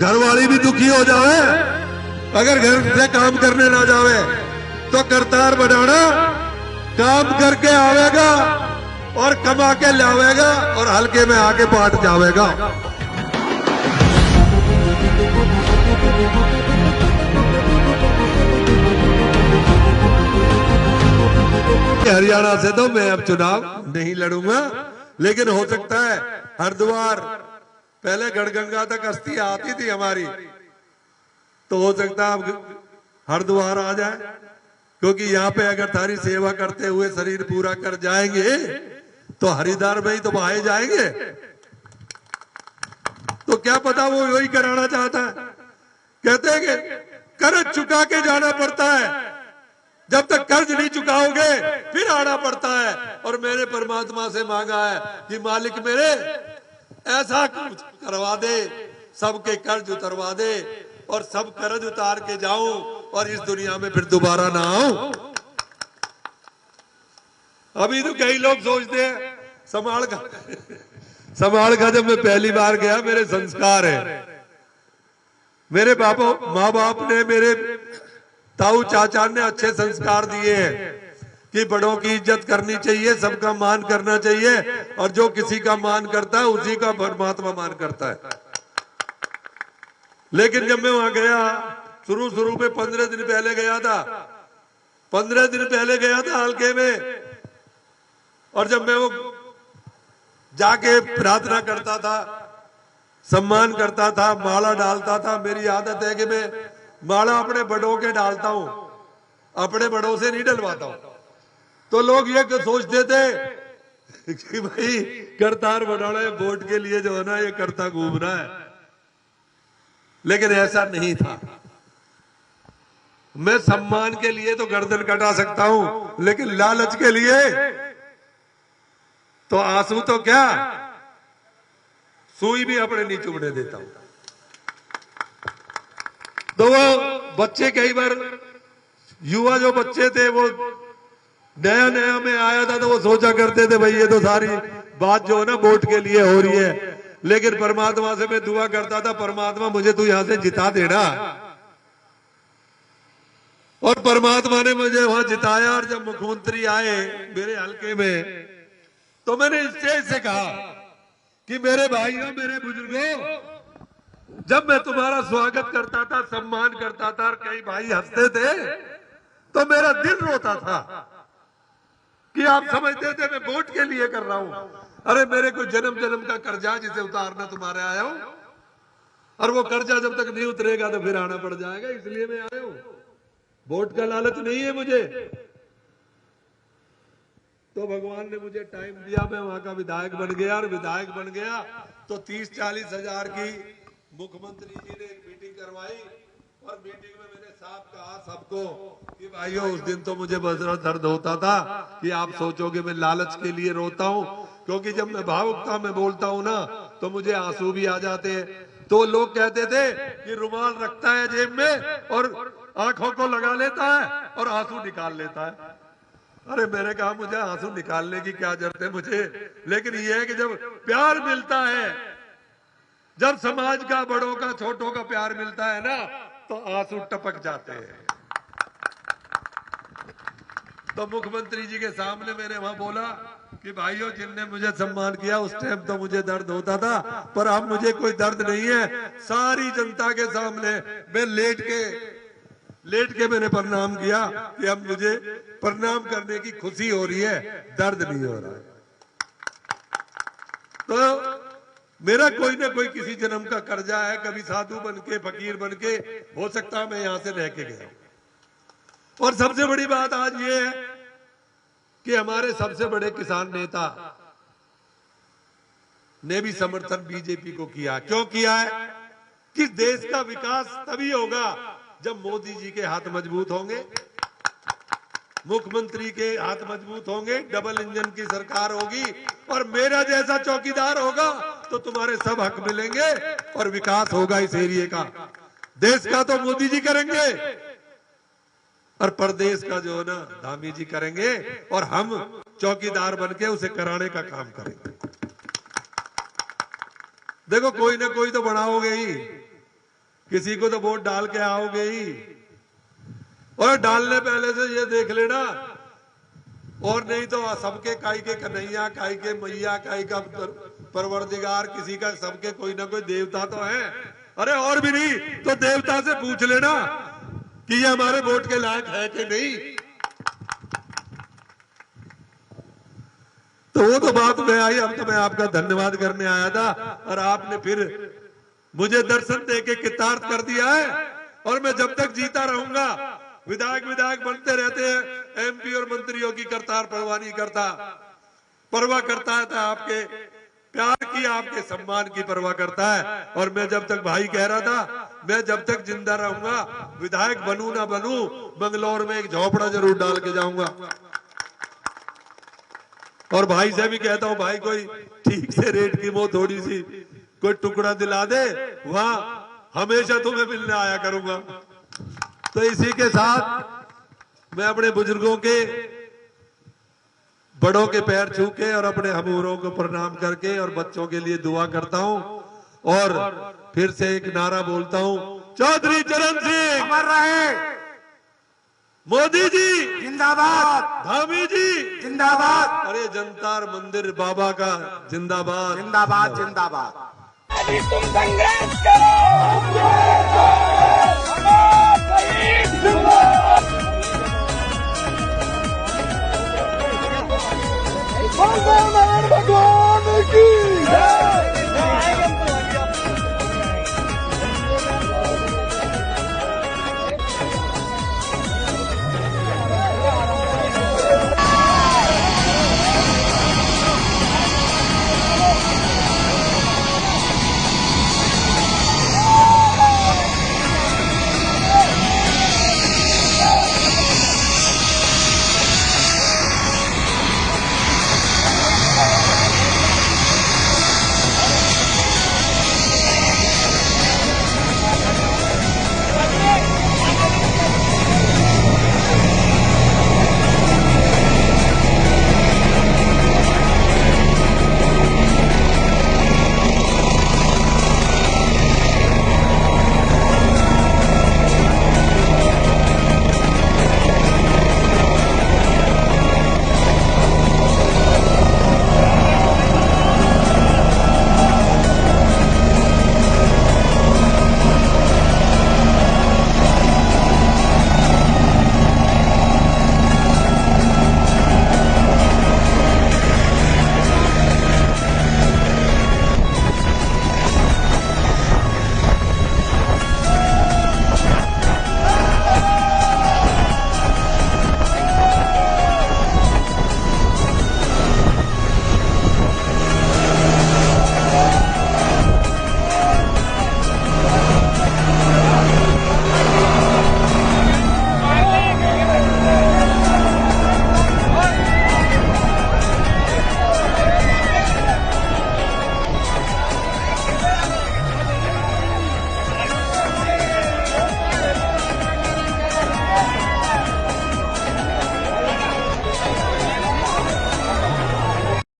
घर वाली भी दुखी हो जावे, अगर घर से काम करने ना जावे तो करतार बनाना, काम करके आवेगा और कमा के लावेगा और हल्के में आके बांट जावेगा। हरियाणा से तो मैं अब चुनाव नहीं लड़ूंगा, लेकिन हो सकता है हरिद्वार, पहले गढ़गंगा तक अस्थि आती थी हमारी, तो हो सकता है अब हरिद्वार आ जाए, क्योंकि यहाँ पे अगर थारी सेवा करते हुए शरीर पूरा कर जाएंगे तो हरिद्वार में ही तो बहाए जाएंगे। तो क्या पता वो वही कराना चाहता है। कहते हैं कि कर्ज चुका के जाना पड़ता है, जब तक कर्ज नहीं चुकाओगे फिर आना पड़ता है। और मैंने परमात्मा से मांगा है कि मालिक मेरे ऐसा कुछ करवा दे, सबके कर्ज उतरवा दे और सब कर्ज उतार के जाऊं और इस दुनिया में फिर दोबारा ना आऊं। अभी तो कई लोग सोचते हैं संभाल का जब मैं पहली बार गया, मेरे संस्कार है, मेरे माँ बाप ने, मेरे ताऊ चाचा ने अच्छे संस्कार दिए हैं कि बड़ों की इज्जत करनी चाहिए, सबका मान करना चाहिए, और जो किसी का मान करता है उसी का परमात्मा मान करता है। लेकिन जब मैं वहां गया, शुरू में 15 दिन पहले गया था, 15 दिन पहले गया था हल्के में, और जब मैं वो जाके प्रार्थना करता था, सम्मान करता था, माला डालता था, मेरी आदत है कि मैं माला अपने बड़ों के डालता हूं, अपने बड़ों से नहीं डलवाता हूं। तो लोग ये सोचते थे कि भाई करतार बनाना है, वोट के लिए जो है ना ये करता घूमना है, लेकिन ऐसा नहीं था। मैं सम्मान के लिए तो गर्दन कटा सकता हूं, लेकिन लालच के लिए तो आंसू तो क्या, सुई भी अपने नहीं चुभने देता हूं। तो वो बच्चे, कई बार युवा जो बच्चे थे, वो नया नया में आया था, तो वो सोचा करते थे भाई ये तो सारी बात जो है ना वोट के लिए हो रही है, लेकिन परमात्मा से मैं दुआ करता था, परमात्मा मुझे तू यहां से जिता देना। और परमात्मा ने मुझे वहां जिताया। और जब मुख्यमंत्री आए मेरे हल्के में, तो मैंने स्टेज से कहा कि मेरे भाइयों, मेरे बुजुर्गों, जब मैं तुम्हारा स्वागत करता था, सम्मान करता था, और कई भाई हंसते थे, तो मेरा दिल रोता था कि आप समझते थे मैं वोट के लिए कर रहा हूं। अरे मेरे को जन्म जन्म का कर्जा जिसे उतारना तुम्हारे आया हूं, और वो कर्जा जब तक नहीं उतरेगा तो फिर आना पड़ जाएगा, इसलिए मैं आया हूं। वोट का लालच नहीं है मुझे। तो भगवान ने मुझे टाइम दिया, मैं वहां का विधायक बन गया, और विधायक बन गया तो 30-40 हजार की मुख्यमंत्री जी ने एक मीटिंग करवाई, और मीटिंग में मैंने साफ कहा सबको कि भाइयों, उस दिन तो मुझे बहुत दर्द होता था कि आप सोचोगे मैं लालच के लिए रोता हूं, क्योंकि जब मैं भावुकता में बोलता हूं ना तो मुझे आंसू भी आ जाते हैं। तो लोग कहते थे कि रुमाल रखता है जेब में और आंखों को लगा लेता है और आंसू निकाल लेता है। अरे मैंने कहा मुझे आंसू निकालने की क्या जरूरत है मुझे, लेकिन यह है कि जब प्यार मिलता है, जब समाज का, बड़ों का, छोटों का प्यार मिलता है ना, तो आंसू टपक जाते हैं। तो मुख्यमंत्री जी के सामने मैंने वहां बोला कि भाइयों, जिनने मुझे सम्मान किया उस टाइम तो मुझे दर्द होता था, पर अब मुझे कोई दर्द नहीं है। सारी जनता के सामने मैं लेट के मैंने प्रणाम किया कि अब मुझे प्रणाम करने की खुशी हो रही है, दर्द नहीं हो रहा है। तो मेरा कोई ना कोई किसी जन्म का कर्जा है, कभी साधु बन के, फकीर बन के, हो सकता है मैं यहां से रह के गया। और सबसे बड़ी बात आज ये है कि हमारे सबसे बड़े किसान नेता ने भी समर्थन बीजेपी को किया। क्यों किया है? कि देश का विकास तभी होगा जब मोदी जी के हाथ मजबूत होंगे, मुख्यमंत्री के हाथ मजबूत होंगे, डबल इंजन की सरकार होगी, और मेरा जैसा चौकीदार होगा तो तुम्हारे सब हक मिलेंगे और विकास होगा इस एरिया का। देश का तो मोदी जी करेंगे, और प्रदेश का जो है ना धामी जी करेंगे, और हम चौकीदार बनके उसे कराने का काम करेंगे। देखो कोई ना कोई तो बढ़ाओगे ही, किसी को तो वोट डाल के आओगे ही, और डालने पहले से ये देख लेना, और नहीं तो सबके काई के कन्हैया, काई के मैया, काई का परवरदिगार, किसी का सबके कोई ना कोई देवता तो है। अरे और भी नहीं तो देवता से पूछ लेना कि ये हमारे वोट के लायक है कि नहीं। तो वो तो बात में आई। अब तो मैं आपका धन्यवाद करने आया था और आपने फिर मुझे दर्शन देके कृतार्थ कर दिया है। और मैं जब तक जीता रहूंगा, विधायक बनते रहते हैं, एमपी और मंत्रियों की करतार परवाह नहीं करता, परवाह करता है था आपके प्यार की, आपके सम्मान की परवाह करता है। और मैं जब तक भाई कह रहा था, मैं जब तक जिंदा रहूंगा, विधायक बनूं ना बनूं, बंगलौर में एक झोपड़ा जरूर डाल के जाऊंगा। और भाई से भी कहता हूं, भाई कोई ठीक से रेट की वो थोड़ी सी कोई टुकड़ा दिला दे, वहां हमेशा तुम्हें मिलने आया करूंगा। तो इसी के साथ मैं अपने बुजुर्गों के, बड़ों के पैर छू के और अपने हमूरों को प्रणाम करके और बच्चों के लिए दुआ करता हूं। और फिर से एक नारा बोलता हूं, चौधरी चरण सिंह अमर रहे, मोदी जी जिंदाबाद, धामी जी जिंदाबाद, अरे जंतर मंदिर बाबा का जिंदाबाद, जिंदाबाद, जिंदाबाद। अभी तुम संघर्ष करो।